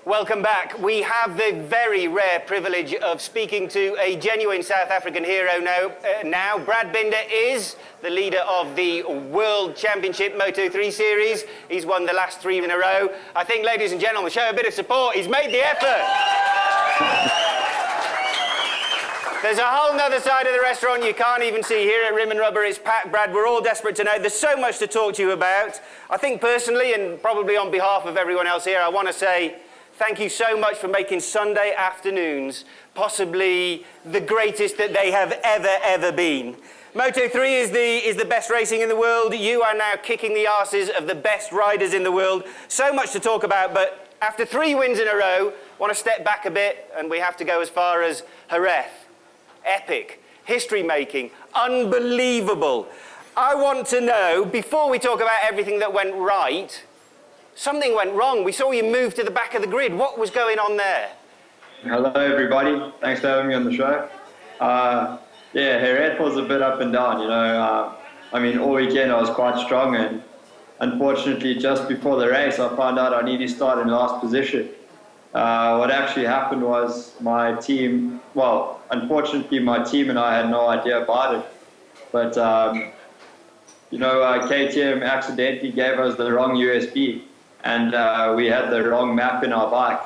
Welcome back. We have the very rare privilege of speaking to a genuine South African hero now. Brad Binder is the leader of the World Championship Moto3 series. He's won the last 3 in a row. I think, ladies and gentlemen, show a bit of support. He's made the effort. There's a whole nother side of the restaurant you can't even see here at Rim and Rubber. It's packed, Brad. We're all desperate to know. There's so much to talk to you about. I think personally, and probably on behalf of everyone else here, I want to say thank you so much for making Sunday afternoons possibly the greatest that they have ever been. Moto3 is the best racing in the world. You are now kicking the arses of the best riders in the world. So much to talk about, but after 3 wins in a row, I want to step back a bit, and we have to go as far as Jerez. Epic, history-making, unbelievable. I want to know, before we talk about everything that went right, something went wrong. We saw you move to the back of the grid. What was going on there? Hello, everybody. Thanks for having me on the show. Yeah, Jerez was a bit up and down, you know. I mean, all weekend I was quite strong, and unfortunately, just before the race, I found out I needed to start in last position. What actually happened was my team, well, unfortunately, my team and I had no idea about it. But, you know, KTM accidentally gave us the wrong USB, and we had the wrong map in our bike.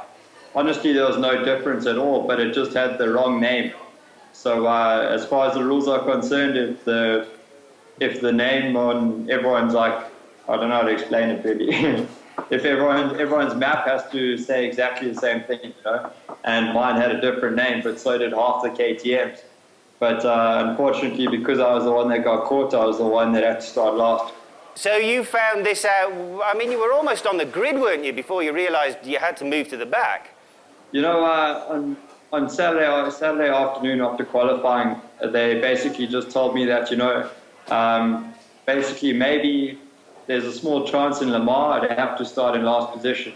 Honestly, there was no difference at all, but it just had the wrong name. So as far as the rules are concerned, if the name on everyone's, like, I don't know how to explain it really. If everyone's map has to say exactly the same thing, you know, and mine had a different name, but so did half the KTMs. But unfortunately, because I was the one that got caught, I was the one that had to start last. So you found this out, I mean, you were almost on the grid, weren't you, before you realised you had to move to the back? You know, on Saturday afternoon after qualifying, they basically just told me that, you know, basically maybe there's a small chance in Le Mans I'd have to start in last position.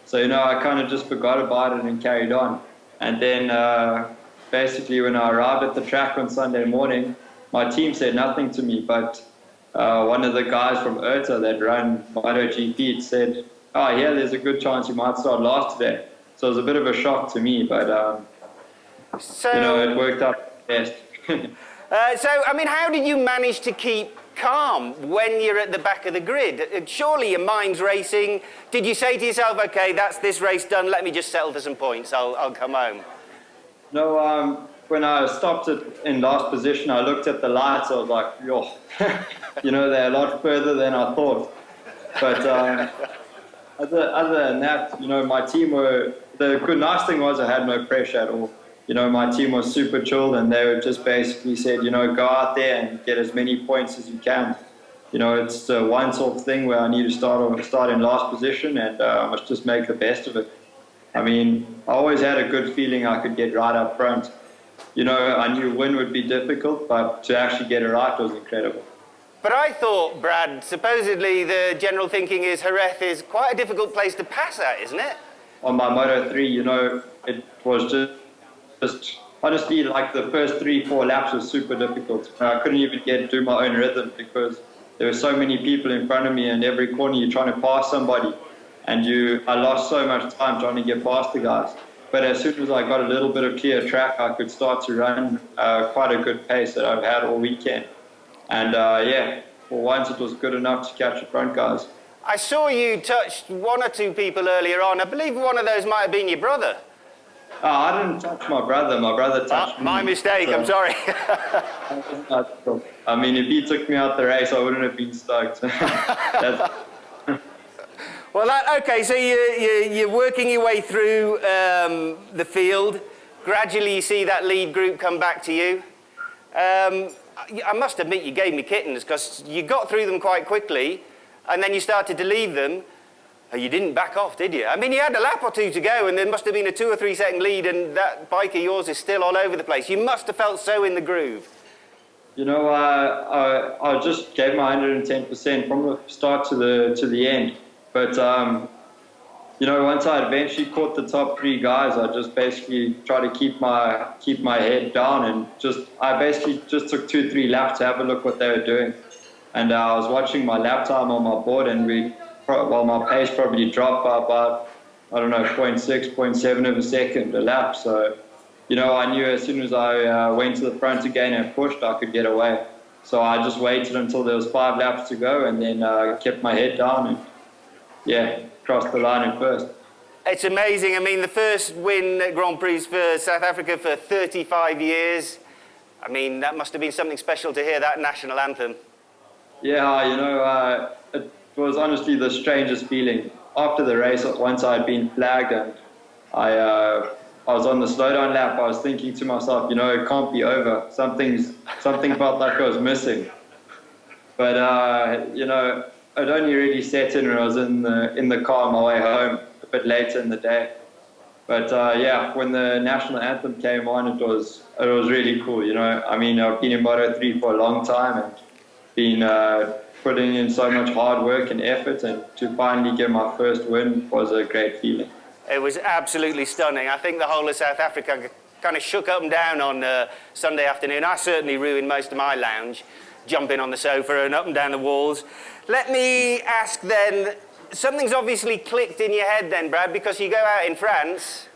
So, you know, I kind of just forgot about it and carried on. And then basically when I arrived at the track on Sunday morning, my team said nothing to me, but one of the guys from IRTA that ran MotoGP said, oh yeah, there's a good chance you might start last today. So it was a bit of a shock to me, but you know, it worked out best. So, I mean, how did you manage to keep calm when you're at the back of the grid? Surely your mind's racing. Did you say to yourself, okay, that's this race done, let me just settle for some points, I'll come home? No, when I stopped in last position, I looked at the lights, I was like, yo, you know, they're a lot further than I thought. But other than that, you know, my team nice thing was I had no pressure at all. You know, my team was super chilled, and they were just basically said, you know, go out there and get as many points as you can. You know, it's a one-off thing where I need to start in last position, and I must just make the best of it. I mean, I always had a good feeling I could get right up front. You know, I knew win would be difficult, but to actually get it right was incredible. But I thought, Brad, supposedly the general thinking is Jerez is quite a difficult place to pass at, isn't it? On my Moto3, you know, it was just honestly, like the first 3-4 laps was super difficult. I couldn't even do my own rhythm because there were so many people in front of me, and every corner you're trying to pass somebody, and I lost so much time trying to get past the guys. But as soon as I got a little bit of clear track, I could start to run quite a good pace that I've had all weekend. And yeah, for once it was good enough to catch the front guys. I saw you touched 1 or 2 people earlier on. I believe one of those might have been your brother. Oh, I didn't touch my brother. My brother touched me. My mistake, so I'm sorry. I mean, if he took me out the race, I wouldn't have been stoked. Well, okay, so you're working your way through the field. Gradually, you see that lead group come back to you. I must admit, you gave me kittens, because you got through them quite quickly, and then you started to leave them. You didn't back off, did you? I mean, you had a lap or 2 to go, and there must have been a 2 or 3 second lead, and that bike of yours is still all over the place. You must have felt so in the groove. You know, I just gave my 110% from the start to the end. But you know, once I eventually caught the top 3 guys, I just basically tried to keep my head down, and I basically just took 2-3 laps to have a look what they were doing. And I was watching my lap time on my board, and my pace probably dropped by about I don't know, 0.6, 0.7 of a second a lap. So, you know, I knew as soon as I went to the front again and pushed, I could get away. So I just waited until there was 5 laps to go, and then kept my head down and, yeah, crossed the line in first. It's amazing. I mean, the first win at Grand Prix for South Africa for 35 years. I mean, that must have been something special to hear that national anthem. Yeah, you know, it was honestly the strangest feeling. After the race, once I had been flagged and I was on the slowdown lap, I was thinking to myself, you know, it can't be over. Something felt like I was missing. But, you know, it only really set in when I was in the car on my way home a bit later in the day. But yeah, when the national anthem came on, it was really cool. You know, I mean, I've been in Moto3 for a long time and been putting in so much hard work and effort, and to finally get my first win was a great feeling. It was absolutely stunning. I think the whole of South Africa kind of shook up and down on Sunday afternoon. I certainly ruined most of my lounge, jumping on the sofa and up and down the walls. Let me ask then, something's obviously clicked in your head then, Brad, because you go out in France,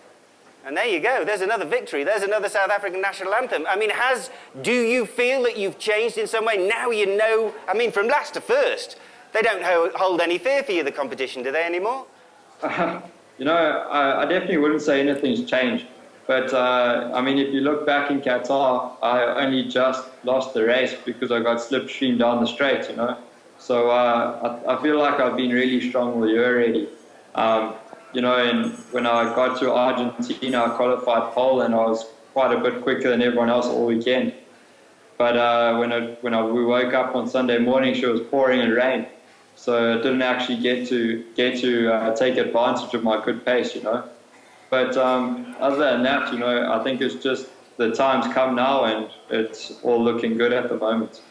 and there you go, there's another victory, there's another South African national anthem. I mean, do you feel that you've changed in some way? Now you know, I mean, from last to first, they don't hold any fear for you, the competition, do they anymore? You know, I definitely wouldn't say anything's changed. But, I mean, if you look back in Qatar, I only just lost the race because I got slipstreamed down the straight, you know. So I feel like I've been really strong all year already. You know, and when I got to Argentina, I qualified pole, and I was quite a bit quicker than everyone else all weekend. But we woke up on Sunday morning, she was pouring in rain. So I didn't actually get to take advantage of my good pace, you know. But other than that, you know, I think it's just the time's come now, and it's all looking good at the moment.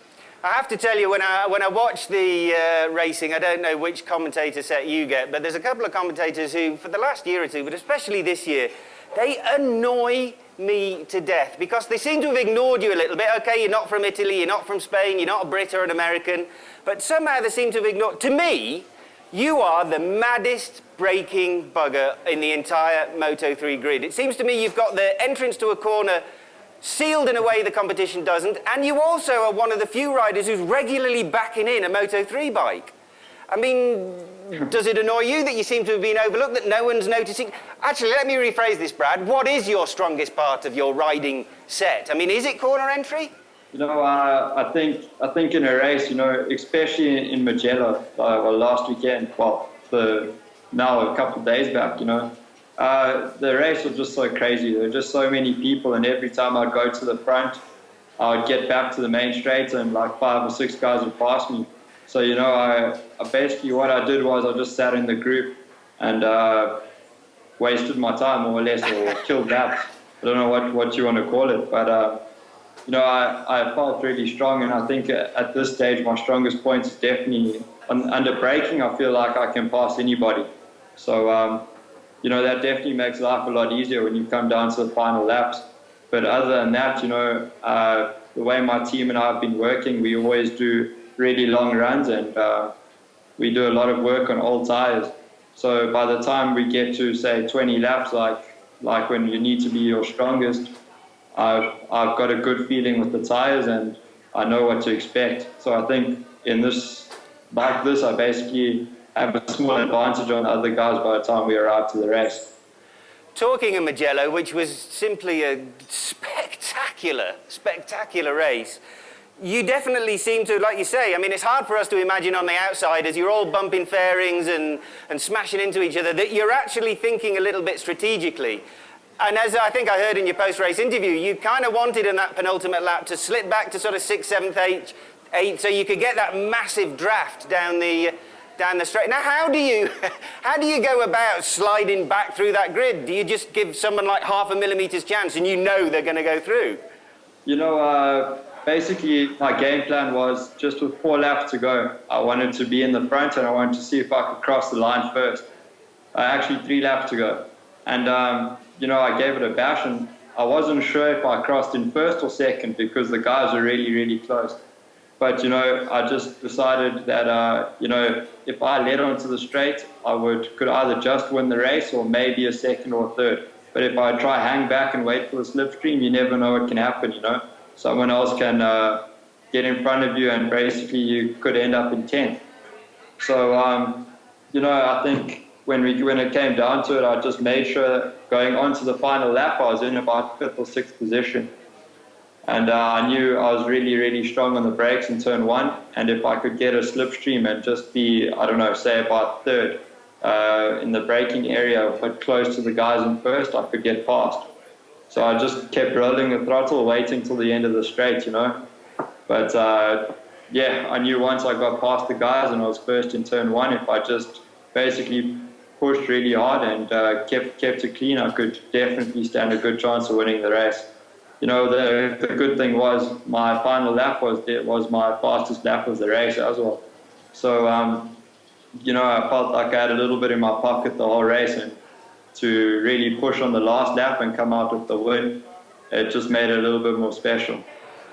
I have to tell you, when I watch the racing, I don't know which commentator set you get, but there's a couple of commentators who, for the last year or two, but especially this year, they annoy me to death because they seem to have ignored you a little bit. Okay, you're not from Italy, you're not from Spain, you're not a Brit or an American, but somehow they seem to have ignored. To me, you are the maddest braking bugger in the entire Moto3 grid. It seems to me you've got the entrance to a corner sealed in a way the competition doesn't, and you also are one of the few riders who's regularly backing in a Moto3 bike. I mean, does it annoy you that you seem to have been overlooked, that no one's noticing? Actually, let me rephrase this, Brad. What is your strongest part of your riding set? I mean, is it corner entry? You know, I think in a race, you know, especially in Mugello, well, last weekend, well, now a couple of days back, you know, the race was just so crazy. There were just so many people, and every time I'd go to the front, I would get back to the main straight, and like 5 or 6 guys would pass me. So, you know, I basically, what I did was I just sat in the group and wasted my time, more or less, or killed laps. I don't know what you want to call it, but you know, I felt really strong, and I think at this stage my strongest point is definitely under braking. I feel like I can pass anybody. So, you know, that definitely makes life a lot easier when you come down to the final laps. But other than that, you know, the way my team and I have been working, we always do really long runs, and we do a lot of work on old tires. So by the time we get to, say, 20 laps, like when you need to be your strongest, I've got a good feeling with the tires, and I know what to expect. So I think in this, like this, I basically have a small advantage on other guys by the time we arrive to the race. Talking of Mugello, which was simply a spectacular race, you definitely seem to, like you say, I mean, it's hard for us to imagine on the outside as you're all bumping fairings and smashing into each other that you're actually thinking a little bit strategically. And as I think I heard in your post-race interview, you kind of wanted in that penultimate lap to slip back to sort of 6th, 7th, 8th, so you could get that massive draft down the straight. Now, how do you go about sliding back through that grid? Do you just give someone like half a millimeter's chance and you know they're going to go through? You know, basically my game plan was just with 4 laps to go. I wanted to be in the front, and I wanted to see if I could cross the line first. Actually 3 laps to go. And, you know, I gave it a bash, and I wasn't sure if I crossed in first or second because the guys were really, really close. But, you know, I just decided that, you know, if I led onto the straight, could either just win the race or maybe a second or third. But if I try hang back and wait for the slipstream, you never know what can happen, you know. Someone else can get in front of you and basically you could end up in 10th. So, you know, I think when it came down to it, I just made sure going on to the final lap, I was in about 5th or 6th position. And I knew I was really, really strong on the brakes in turn 1. And if I could get a slipstream and just be, I don't know, say about 3rd in the braking area, but close to the guys in 1st, I could get past. So I just kept rolling the throttle, waiting till the end of the straight, you know. But yeah, I knew once I got past the guys and I was 1st in turn 1, if I just basically pushed really hard and kept it clean, I could definitely stand a good chance of winning the race. You know, the good thing was my final lap was my fastest lap of the race as well. So, you know, I felt like I had a little bit in my pocket the whole race, and to really push on the last lap and come out with the win, it just made it a little bit more special.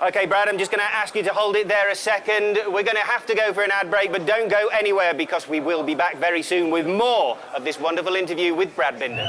Okay, Brad, I'm just going to ask you to hold it there a second. We're going to have to go for an ad break, but don't go anywhere because we will be back very soon with more of this wonderful interview with Brad Binder.